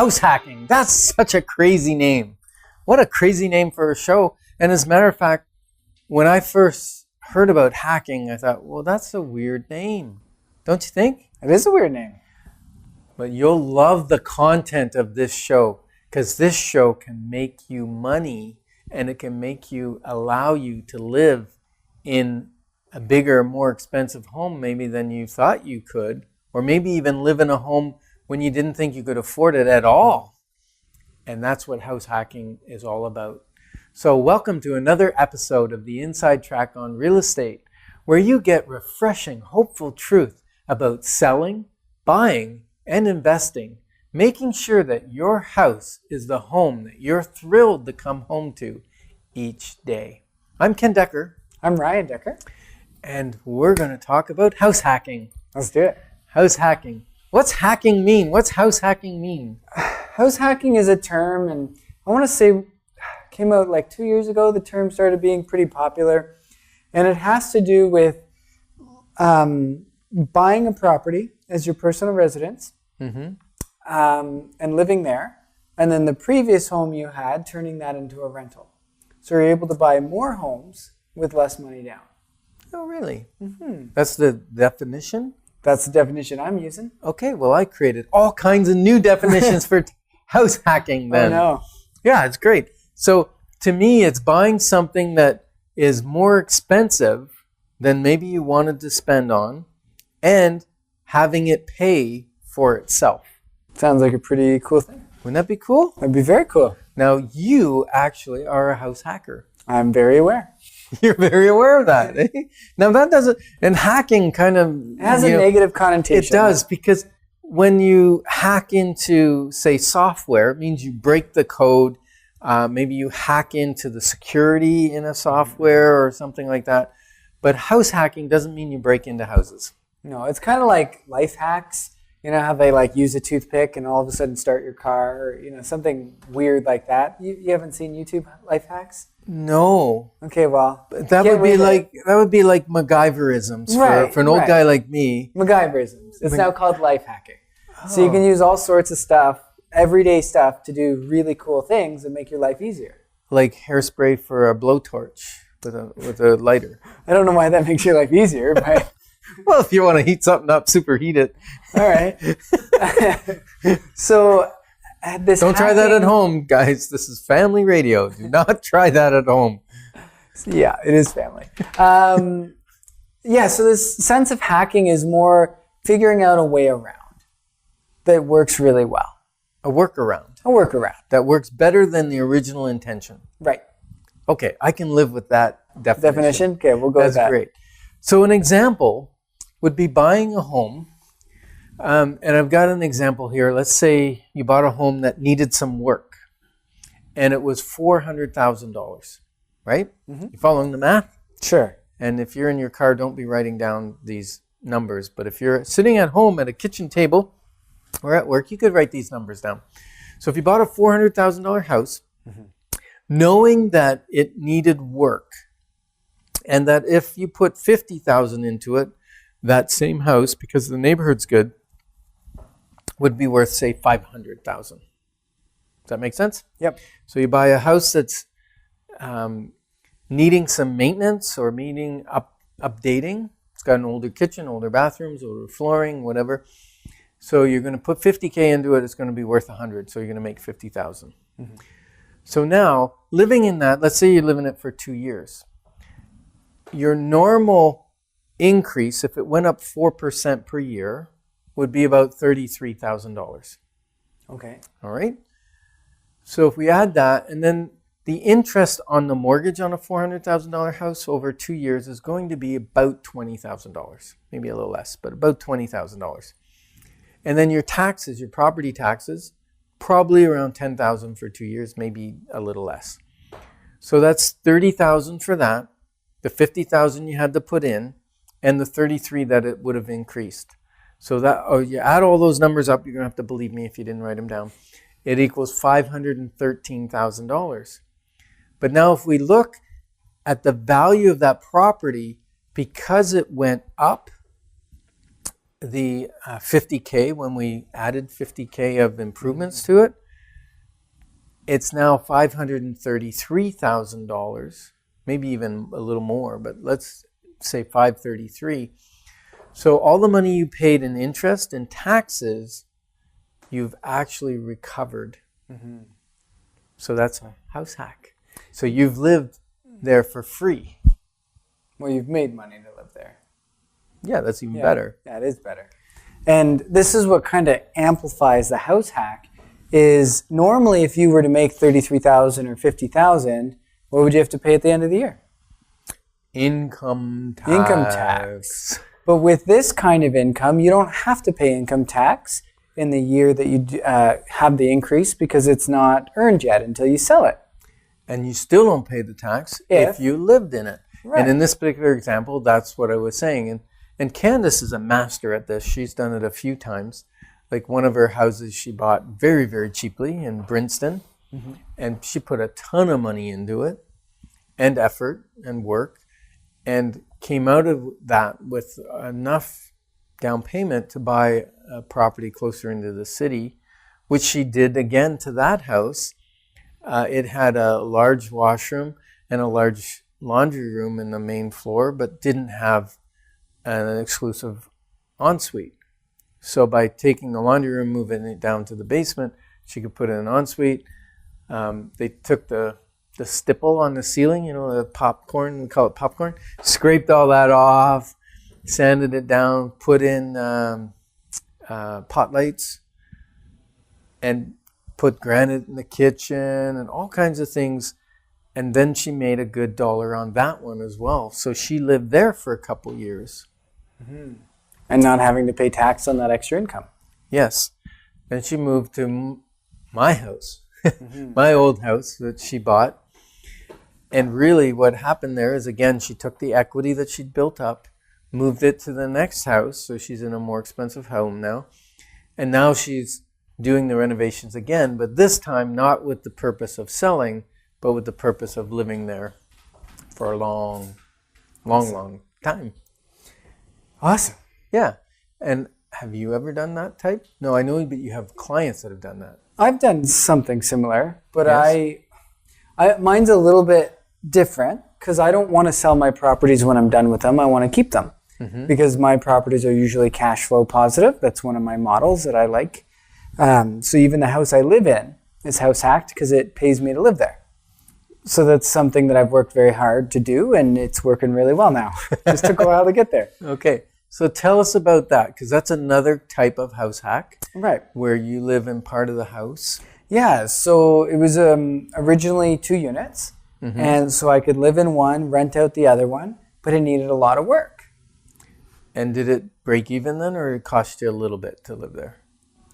House hacking. That's such a crazy name. What a crazy name for a show. And as a matter of fact, when I first heard about hacking, I thought, well, that's a weird name. Don't you think? It is a weird name. But you'll love the content of this show, because this show can make you money, and it can allow you to live in a bigger, more expensive home maybe than you thought you could, or maybe even live in a home when you didn't think you could afford it at all. And that's what house hacking is all about. So welcome to another episode of the Inside Track on Real Estate, where you get refreshing, hopeful truth about selling, buying, and investing, making sure that your house is the home that you're thrilled to come home to each day. I'm Ken Decker. I'm Ryan Decker. And we're going to talk about house hacking. Let's do it. House hacking. What's hacking mean? What's house hacking mean? House hacking is a term, and I want to say came out like 2 years ago. The term started being pretty popular, and it has to do with buying a property as your personal residence, and living there, and then the previous home you had, turning that into a rental. So you're able to buy more homes with less money down. Oh, really? Mm-hmm. That's the definition? That's the definition I'm using. Okay, well, I created all kinds of new definitions for house hacking then. Oh, no. Yeah, it's great. So to me, it's buying something that is more expensive than maybe you wanted to spend on and having it pay for itself. Sounds like a pretty cool thing. Wouldn't that be cool? That'd be very cool. Now, you actually are a house hacker. I'm very aware. You're very aware of that. Eh? Now, that doesn't, and hacking kind of... It has a negative connotation. It does, because when you hack into, say, software, it means you break the code. Maybe you hack into the security in a software or something like that. But house hacking doesn't mean you break into houses. No, it's kind of like life hacks. You know how they like use a toothpick and all of a sudden start your car, or something weird like that. You haven't seen YouTube life hacks? No. Okay, well, that would be like MacGyverisms for an old guy like me. MacGyverisms. It's now called life hacking. Oh. So you can use all sorts of stuff, everyday stuff, to do really cool things and make your life easier. Like hairspray for a blowtorch with a lighter. I don't know why that makes your life easier, but well, if you want to heat something up, superheat it. All right. So don't try that at home, guys. This is family radio. Do not try that at home. Yeah, it is family. So this sense of hacking is more figuring out a way around that works really well. A workaround. A workaround. That works better than the original intention. Right. Okay, I can live with that definition. Okay, we'll go with that. That's great. So an example would be buying a home. And I've got an example here. Let's say you bought a home that needed some work, and it was $400,000, right? Mm-hmm. You following the math? Sure. And if you're in your car, don't be writing down these numbers. But if you're sitting at home at a kitchen table or at work, you could write these numbers down. So if you bought a $400,000 house, knowing that it needed work, and that if you put $50,000 into it, that same house, because the neighborhood's good, would be worth, say, $500,000. Does that make sense? Yep. So you buy a house that's needing some maintenance or needing updating. It's got an older kitchen, older bathrooms, older flooring, whatever. So you're going to put $50,000 into it. It's going to be worth $100,000. So you're going to make $50,000. Mm-hmm. So now, living in that, let's say you live in it for 2 years. Your normal increase, if it went up 4% per year, would be about $33,000. Okay. All right. So if we add that, and then the interest on the mortgage on a $400,000 house over 2 years is going to be about $20,000, maybe a little less, but about $20,000. And then your taxes, your property taxes, probably around $10,000 for 2 years, maybe a little less. So that's $30,000 for that. The $50,000 you had to put in, and the $33,000 that it would have increased. So that, you add all those numbers up, you're going to have to believe me if you didn't write them down. It equals $513,000. But now if we look at the value of that property, because it went up, the 50K, when we added 50K of improvements to it, it's now $533,000, maybe even a little more, but let's say 533. So all the money you paid in interest and taxes, you've actually recovered. So that's a house hack. So you've lived there for free. Well, you've made money to live there. Yeah, that's even better. Yeah, it is better. And this is what kind of amplifies the house hack is normally if you were to make $33,000 or $50,000, what would you have to pay at the end of the year? Income tax. Income tax. But with this kind of income, you don't have to pay income tax in the year that you have the increase because it's not earned yet until you sell it. And you still don't pay the tax if you lived in it. Right. And in this particular example, that's what I was saying. And Candace is a master at this. She's done it a few times. Like one of her houses she bought very, very cheaply in Princeton. And she put a ton of money into it and effort and work and came out of that with enough down payment to buy a property closer into the city, which she did again to that house. It had a large washroom and a large laundry room in the main floor, but didn't have an exclusive ensuite. So by taking the laundry room, moving it down to the basement, she could put in an ensuite. They took the stipple on the ceiling, the popcorn, we call it popcorn, scraped all that off, sanded it down, put in pot lights, and put granite in the kitchen and all kinds of things. And then she made a good dollar on that one as well. So she lived there for a couple years. And not having to pay tax on that extra income. Yes. Then she moved to my house, my old house that she bought. And really what happened there is, again, she took the equity that she'd built up, moved it to the next house. So she's in a more expensive home now. And now she's doing the renovations again, but this time not with the purpose of selling, but with the purpose of living there for a long time. Awesome. Yeah. And have you ever done that type? No, I know, but you have clients that have done that. I've done something similar, but Yes. mine's a little bit different because I don't want to sell my properties when I'm done with them. I want to keep them because my properties are usually cash flow positive. That's one of my models that I like. So even the house I live in is house hacked because it pays me to live there. So that's something that I've worked very hard to do, and it's working really well now. Just took a while to get there. Okay. So tell us about that, because that's another type of house hack. Right. Where you live in part of the house. Yeah. So it was originally 2 units. And so I could live in one, rent out the other one, but it needed a lot of work. And did it break even then, or it cost you a little bit to live there?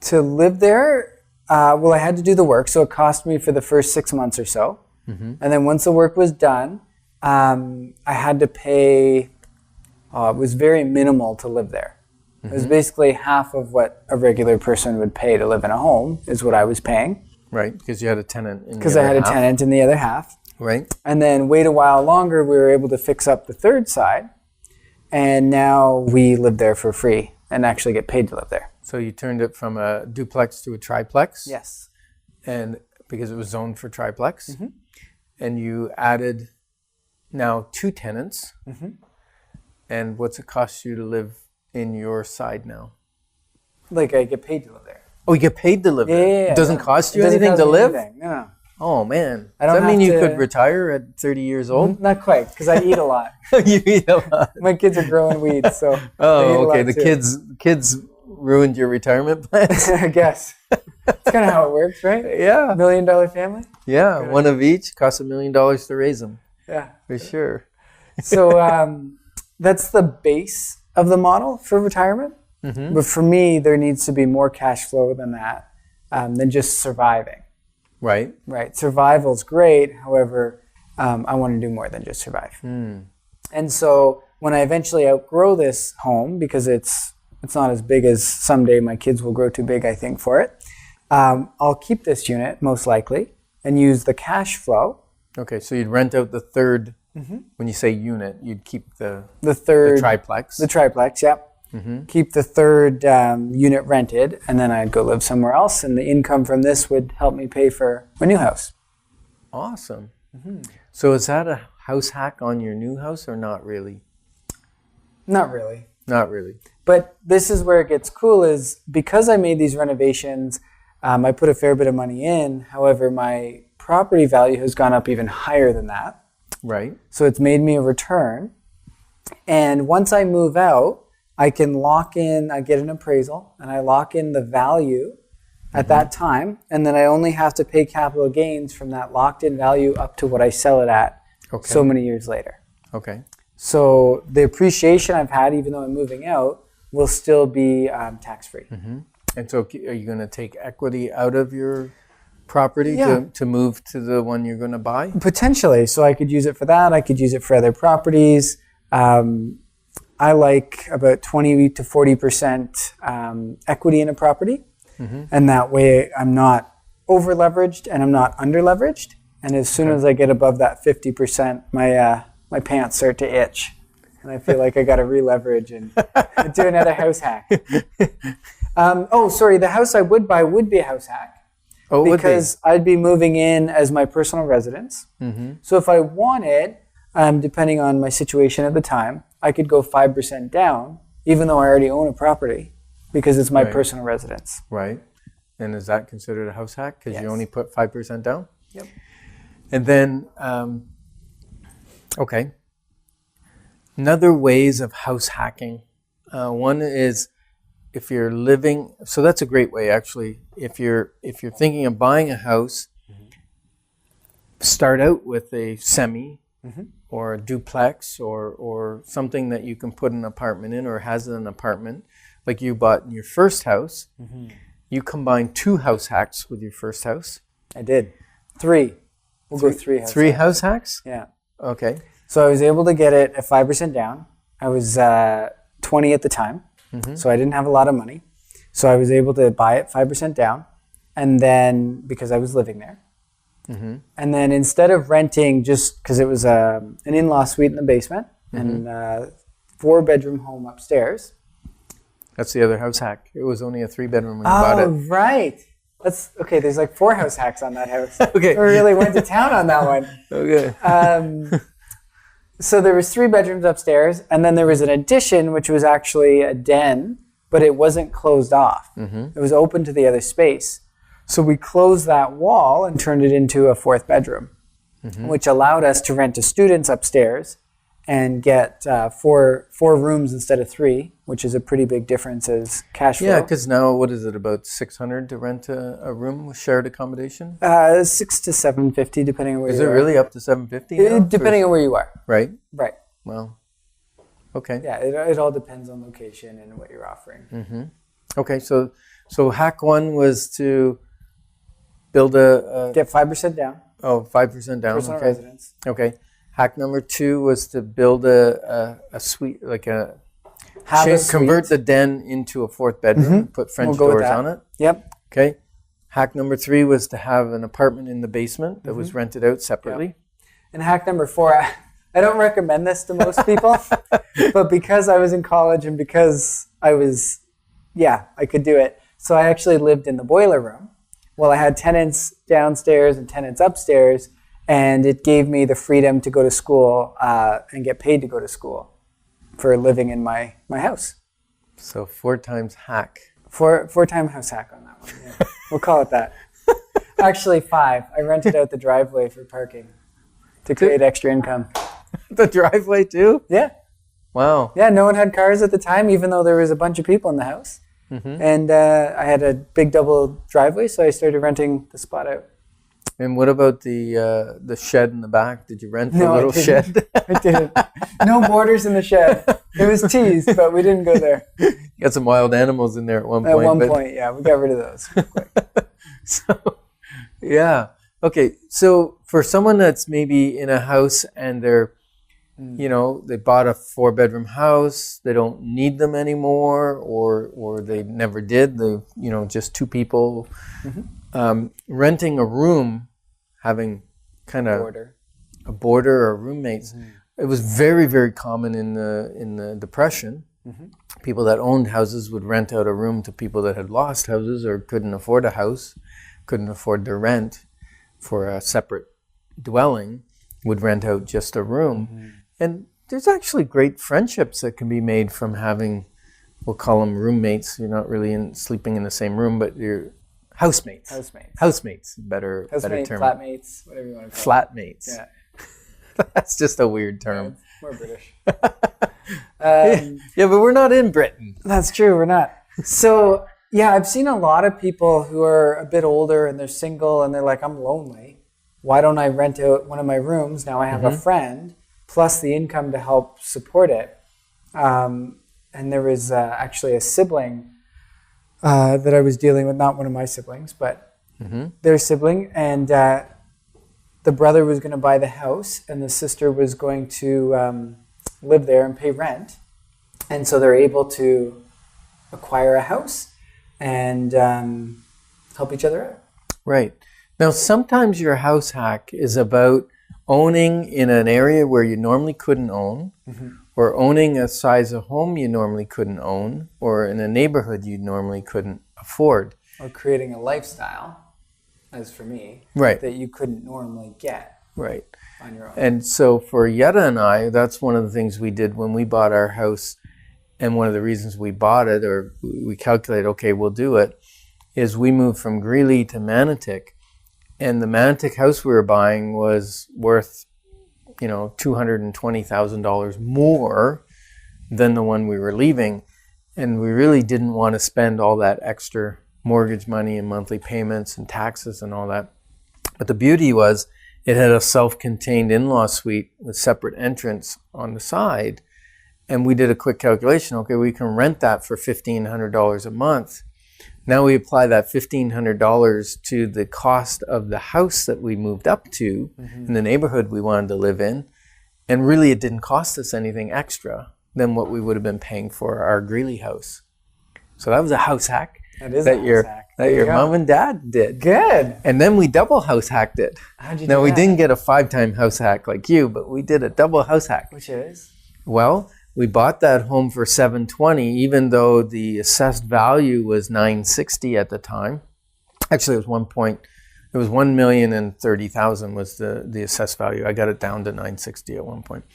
To live there, well, I had to do the work. So it cost me for the first 6 months or so. And then once the work was done, I had to pay, it was very minimal to live there. It was basically half of what a regular person would pay to live in a home is what I was paying. Right, because you had a tenant in the other half. Because I had a tenant in the other half. Right. And then wait a while longer, we were able to fix up the third side. And now we live there for free and actually get paid to live there. So you turned it from a duplex to a triplex? Yes. And because it was zoned for triplex. And you added now 2 tenants. And what's it cost you to live in your side now? Like I get paid to live there. Oh, you get paid to live there? Yeah. It doesn't cost you Doesn't anything cost to me live? anything. No. Oh, man. I Does don't that mean have you to- could retire at 30 years old? Not quite, because I eat a lot. You eat a lot. My kids are growing weeds, so they eat a Oh, okay. lot The too. kids ruined your retirement plans? I guess. That's kind of how it works, right? Yeah. $1 million family? Yeah. One of each costs $1 million to raise them. Yeah. For sure. So that's the base of the model for retirement. But for me, there needs to be more cash flow than that, than just surviving. Right. Right. Survival's great. However, I want to do more than just survive. And so when I eventually outgrow this home, because it's not as big as someday my kids will grow too big, I think, for it, I'll keep this unit most likely and use the cash flow. Okay, so you'd rent out the third, when you say unit, you'd keep the The third, triplex. the triplex, yep. keep the third unit rented, and then I'd go live somewhere else, and the income from this would help me pay for my new house. Awesome. So is that a house hack on your new house or not really? Not really. Not really. But this is where it gets cool, is because I made these renovations, I put a fair bit of money in. However, my property value has gone up even higher than that. Right. So it's made me a return. And once I move out, I can lock in, I get an appraisal, and I lock in the value at that time. And then I only have to pay capital gains from that locked in value up to what I sell it at so many years later. Okay. So the appreciation I've had, even though I'm moving out, will still be tax-free. And so are you going to take equity out of your property to move to the one you're going to buy? Potentially. So I could use it for that. I could use it for other properties. I like about 20 to 40% equity in a property. And that way I'm not over-leveraged and I'm not under-leveraged. And as soon as I get above that 50%, my pants start to itch. And I feel like I got to re-leverage and do another house hack. The house I would buy would be a house hack. Oh, because I'd be moving in as my personal residence. So if I wanted, depending on my situation at the time, I could go 5% down, even though I already own a property, because it's my personal residence. Right. And is that considered a house hack? Because you only put 5% down? Yep. And then, another ways of house hacking. One is if you're living, so that's a great way actually. If you're thinking of buying a house, start out with a semi or a duplex or something that you can put an apartment in or has an apartment like you bought in your first house. You combined 2 house hacks with your first house. I did. 3. We'll go 3 house 3 hacks. house hacks? Yeah. Okay. So I was able to get it at 5% down. I was 20 at the time, so I didn't have a lot of money. So I was able to buy it 5% down, and then because I was living there. And then instead of renting, just because it was an in-law suite in the basement and 4-bedroom home upstairs. That's the other house hack. It was only a 3-bedroom when you bought it. Oh, right. That's okay. There's like 4 house hacks on that house. Okay. I really went to town on that one. Okay. So there was 3 bedrooms upstairs, and then there was an addition, which was actually a den, but it wasn't closed off. It was open to the other space. So we closed that wall and turned it into a 4th bedroom, which allowed us to rent to students upstairs and get 4 rooms instead of 3, which is a pretty big difference as cash flow. Yeah, because now, what is it, about $600 to rent a room with shared accommodation? $600 to $750, depending on where you are. Is it really up to $750 now? Depending on where you are. Right? Right. Well, okay. Yeah, it all depends on location and what you're offering. Okay, so hack 1 was to build a Get 5% down. 5% down. Personal residence. Okay. Hack number 2 was to build a suite, like convert the den into a 4th bedroom, put French doors on it. Yep. Okay. Hack number 3 was to have an apartment in the basement that was rented out separately. Yep. And hack number 4, I don't recommend this to most people, but because I was in college and because I could do it. So I actually lived in the boiler room. Well, I had tenants downstairs and tenants upstairs, and it gave me the freedom to go to school and get paid to go to school for living in my house. So 4 times hack. 4-time house hack on that one. Yeah. We'll call it that. Actually 5. I rented out the driveway for parking to create extra income. The driveway too? Yeah. Wow. Yeah, no one had cars at the time, even though there was a bunch of people in the house. And I had a big double driveway, so I started renting the spot out. And what about the shed in the back? Did you rent the No, little I didn't. shed? I didn't. No borders in the shed. It was teased, but we didn't go there. You got some wild animals in there at one point. At one point, yeah, we got rid of those quick. So, yeah. Okay, so for someone that's maybe in a house and they're, they bought a 4-bedroom house, they don't need them anymore, or they never did, they, just 2 people. Renting a room, having kind of a boarder or roommates, it was very, very common in the Depression. People that owned houses would rent out a room to people that had lost houses or couldn't afford a house, couldn't afford their rent for a separate dwelling, would rent out just a room. And there's actually great friendships that can be made from having, we'll call them roommates. You're not really sleeping in the same room, but you're housemates. Housemates, better term. Flatmates, whatever you want to call it. Flatmates. Yeah. That's just a weird term. Yeah, more British. Yeah, but we're not in Britain. That's true, we're not. So, yeah, I've seen a lot of people who are a bit older and they're single and they're like, I'm lonely. Why don't I rent out one of my rooms? Now I have a friend, plus the income to help support it. And there was actually a sibling that I was dealing with, not one of my siblings, but their sibling. And the brother was going to buy the house and the sister was going to live there and pay rent. And so they're able to acquire a house and help each other out. Right. Now, sometimes your house hack is about owning in an area where you normally couldn't own, or owning a size of home you normally couldn't own, or in a neighborhood you normally couldn't afford. Or creating a lifestyle, as for me, right, that you couldn't normally get right on your own. And so for Yetta and I, that's one of the things we did when we bought our house, and one of the reasons we bought it, or we calculated, okay, we'll do it, is we moved from Greeley to Manotick. And the Manotick house we were buying was worth, $220,000 more than the one we were leaving. And we really didn't want to spend all that extra mortgage money and monthly payments and taxes and all that. But the beauty was it had a self-contained in-law suite with separate entrance on the side. And we did a quick calculation. Okay, we can rent that for $1,500 a month. Now we apply that $1,500 to the cost of the house that we moved up to in the neighborhood we wanted to live in. And really it didn't cost us anything extra than what we would have been paying for our Greeley house. So that was a house hack that your mom and dad did. Good. And then we double house hacked it. How'd you do Now we that? didn't get a 5-time house hack like you, but we did a double house hack. Which is? Well, we bought that home for $720,000, even though the assessed value was $960,000 at the time. Actually, it was $1,030,000 was the assessed value. I got it down to $960,000 at one point.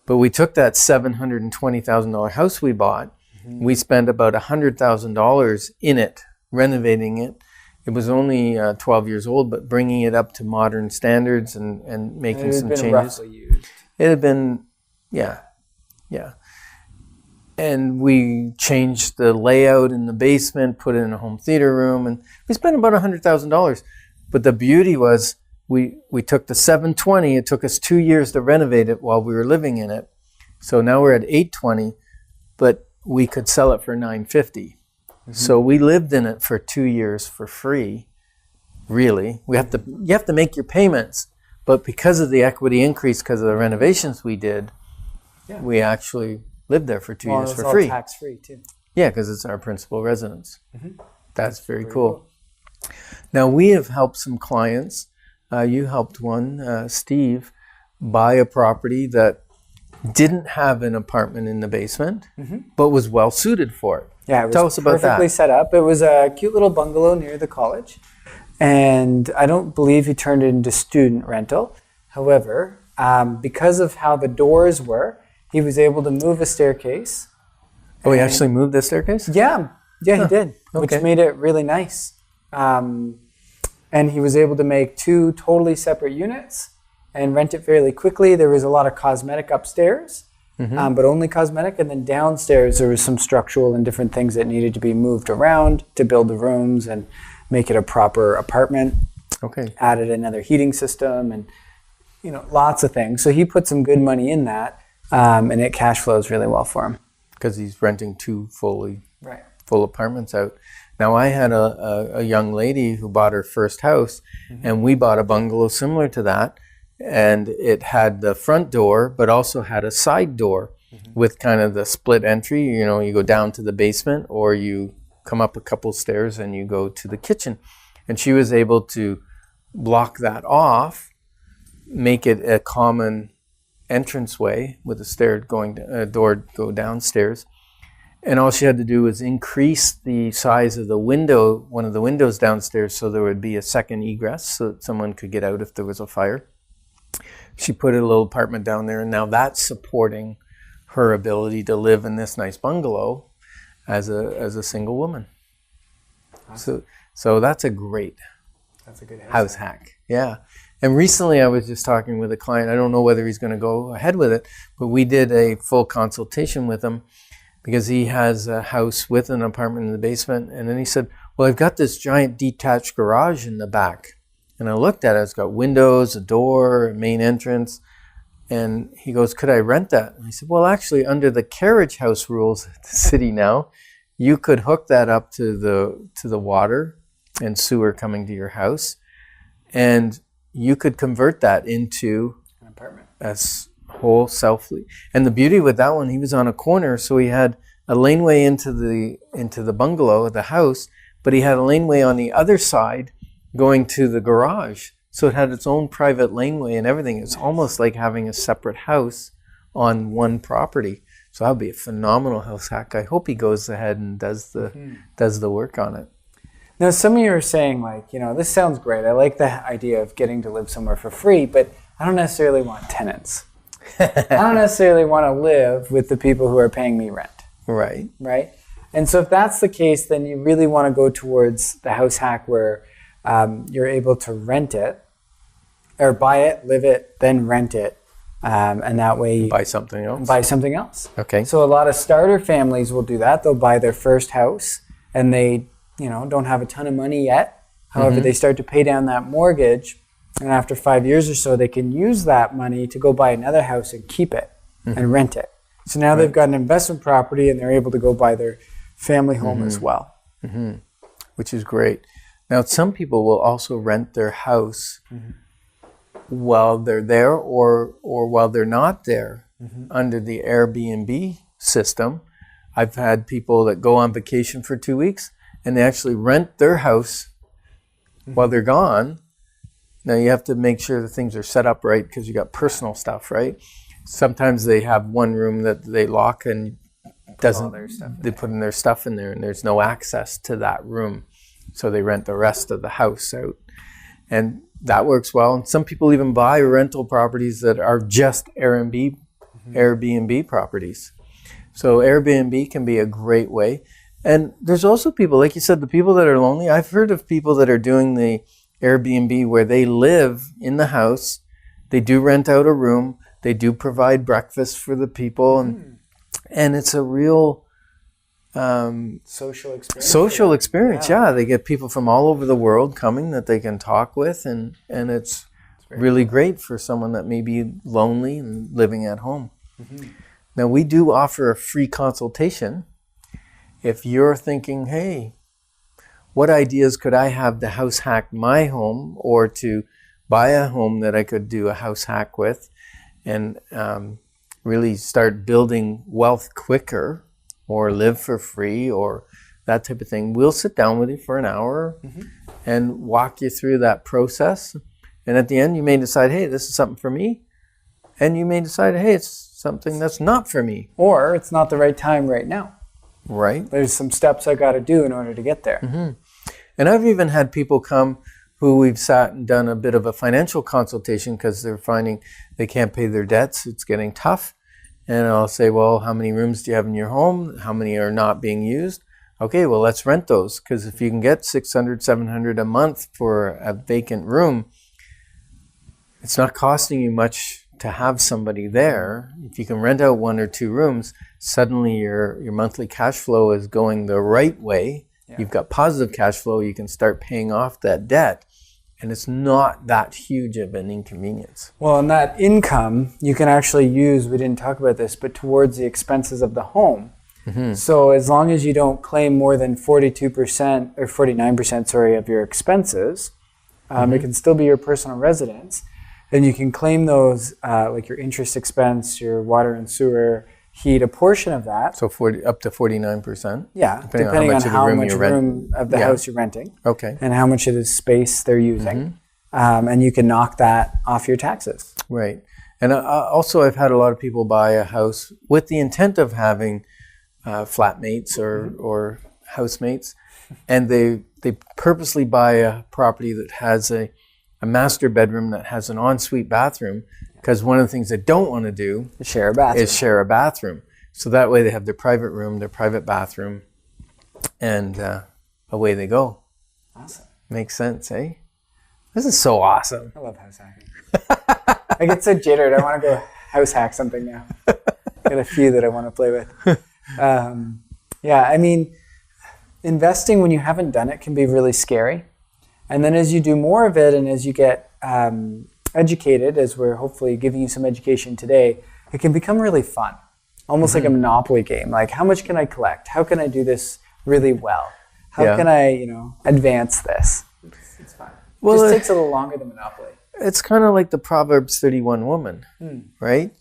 But we took that $720,000 house we bought. We spent about $100,000 in it, renovating it. It was only 12 years old, but bringing it up to modern standards and making some changes. Roughly used. It had been, yeah. And we changed the layout in the basement, put it in a home theater room, and we spent about $100,000. But the beauty was we took the $720,000. It took us 2 years to renovate it while we were living in it. So now we're at $820,000, but we could sell it for $950,000. So we lived in it for 2 years for free. Really, you have to make your payments, but because of the equity increase, because of the renovations we did. Yeah. We actually lived there for 2 years for free. All tax-free too. Yeah, because it's our principal residence. That's very cool. Now, we have helped some clients. You helped one, Steve, buy a property that didn't have an apartment in the basement, but was well suited for it. Yeah, it was Tell us about that. Perfectly set up. It was a cute little bungalow near the college, and I don't believe he turned it into student rental. However, because of how the doors were, he was able to move a staircase. Oh, he actually moved the staircase? Yeah, he did, which Okay. made it really nice. And he was able to make 2 totally separate units and rent it fairly quickly. There was a lot of cosmetic upstairs, but only cosmetic. And then downstairs, there was some structural and different things that needed to be moved around to build the rooms and make it a proper apartment. Okay. Added another heating system and, lots of things. So he put some good money in that. And it cash flows really well for him. Because he's renting 2 full apartments out. Now, I had a young lady who bought her first house, and we bought a bungalow similar to that. And it had the front door, but also had a side door with kind of the split entry. You go down to the basement, or you come up a couple stairs and you go to the kitchen. And she was able to block that off, make it a common entranceway with a door go downstairs, And all she had to do was increase the size of the window, one of the windows downstairs, so there would be a second egress so that someone could get out if there was a fire. She put a little apartment down there, and now that's supporting her ability to live in this nice bungalow as a single woman. Awesome. So that's a great house hack. Yeah. And recently I was just talking with a client. I don't know whether he's going to go ahead with it, but we did a full consultation with him because he has a house with an apartment in the basement. And then he said, well, I've got this giant detached garage in the back. And I looked at it. It's got windows, a door, a main entrance. And he goes, could I rent that? And I said, well, actually, under the carriage house rules at the city now, you could hook that up to the water and sewer coming to your house. And you could convert that into an apartment. A whole self-lead. And the beauty with that one, he was on a corner, so he had a laneway into the bungalow, the house, but he had a laneway on the other side going to the garage. So it had its own private laneway and everything. It's almost like having a separate house on one property. So that would be a phenomenal house hack. I hope he goes ahead and does the work on it. Now, some of you are saying, like, this sounds great. I like the idea of getting to live somewhere for free, but I don't necessarily want tenants. I don't necessarily want to live with the people who are paying me rent. Right. Right? And so if that's the case, then you really want to go towards the house hack where you're able to rent it, or buy it, live it, then rent it. And that way... Buy something else. Buy something else. Okay. So a lot of starter families will do that. They'll buy their first house, and they don't have a ton of money yet. However, they start to pay down that mortgage, and after 5 years or so, they can use that money to go buy another house and keep it and rent it. So now they've got an investment property, and they're able to go buy their family home as well. Which is great. Now, some people will also rent their house while they're there or while they're not there under the Airbnb system. I've had people that go on vacation for 2 weeks, and they actually rent their house while they're gone. Now you have to make sure the things are set up right because you got personal stuff, right? Sometimes they have one room that they lock and they put in their stuff in there, and there's no access to that room. So they rent the rest of the house out. And that works well. And some people even buy rental properties that are just Airbnb properties. So Airbnb can be a great way. And there's also people, like you said, the people that are lonely. I've heard of people that are doing the Airbnb where they live in the house. They do rent out a room. They do provide breakfast for the people. And it's a real social experience. Yeah. They get people from all over the world coming that they can talk with. And it's really great for someone that may be lonely and living at home. Now, we do offer a free consultation. If you're thinking, hey, what ideas could I have to house hack my home or to buy a home that I could do a house hack with and really start building wealth quicker or live for free or that type of thing, we'll sit down with you for an hour and walk you through that process. And at the end, you may decide, hey, this is something for me. And you may decide, hey, it's something that's not for me. Or it's not the right time right now. Right. There's some steps I got to do in order to get there. And I've even had people come who we've sat and done a bit of a financial consultation because they're finding they can't pay their debts. It's getting tough. And I'll say, well, how many rooms do you have in your home? How many are not being used? Okay, well, let's rent those. Because if you can get $600, $700 a month for a vacant room, it's not costing you much to have somebody there. If you can rent out 1 or 2 rooms, suddenly your monthly cash flow is going the right way. You've got positive cash flow. You can start paying off that debt. And it's not that huge of an inconvenience. Well, and that income you can actually use, we didn't talk about this, but towards the expenses of the home. So as long as you don't claim more than 42% or 49%, of your expenses, it can still be your personal residence. Then you can claim those, like your interest expense, your water and sewer, heat, a portion of that. So up to 49%? Yeah, depending on how much room of the house you're renting. Okay. And how much of the space they're using. And you can knock that off your taxes. Right. And also I've had a lot of people buy a house with the intent of having flatmates or housemates, and they purposely buy a property that has a master bedroom that has an ensuite bathroom, because one of the things they don't want to do Share a bathroom. is share a bathroom. So that way they have their private room, their private bathroom, and away they go. Awesome. Makes sense, eh? This is so awesome. I love house hacking. I get so jittered. I want to go house hack something now. Got a few that I want to play with. Yeah, I mean, investing when you haven't done it can be really scary. And then as you do more of it and as you get educated, as we're hopefully giving you some education today, it can become really fun. Almost like a Monopoly game. Like, how much can I collect? How can I do this really well? How can I, advance this? It's fun. Well, it just takes a little longer than Monopoly. It's kind of like the Proverbs 31 woman, right?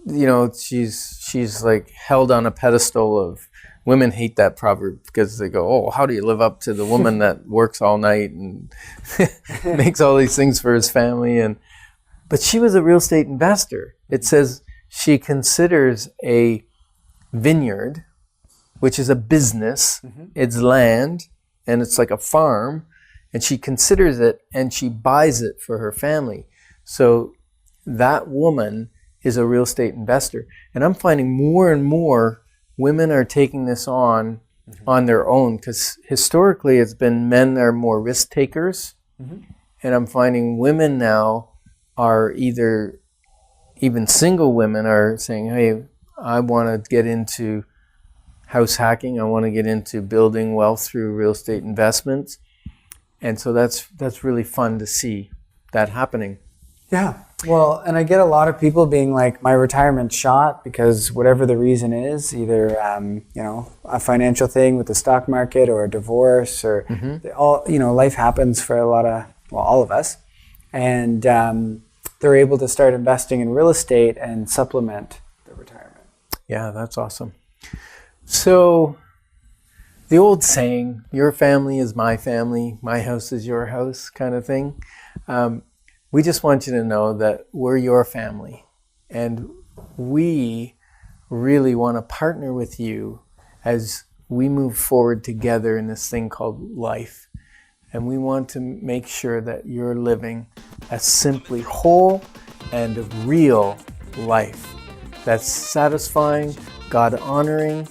She's like held on a pedestal of, women hate that proverb because they go, oh, how do you live up to the woman that works all night and makes all these things for his family? But she was a real estate investor. It says she considers a vineyard, which is a business, it's land, and it's like a farm, and she considers it and she buys it for her family. So that woman is a real estate investor. And I'm finding more and more women are taking this on their own, because historically it's been men are more risk takers. And I'm finding women now are even single women are saying, hey, I want to get into house hacking. I want to get into building wealth through real estate investments. And so that's really fun to see that happening. Yeah. Well, and I get a lot of people being like, my retirement's shot because whatever the reason is, either a financial thing with the stock market or a divorce or life happens for all of us, and they're able to start investing in real estate and supplement their retirement. Yeah, that's awesome. So the old saying, your family is my family, my house is your house kind of thing. We just want you to know that we're your family, and we really want to partner with you as we move forward together in this thing called life. And we want to make sure that you're living a simply whole and a real life that's satisfying, God-honoring,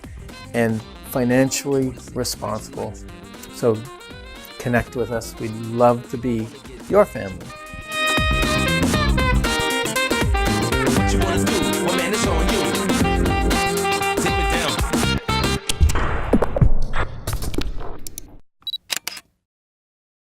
and financially responsible. So connect with us. We'd love to be your family.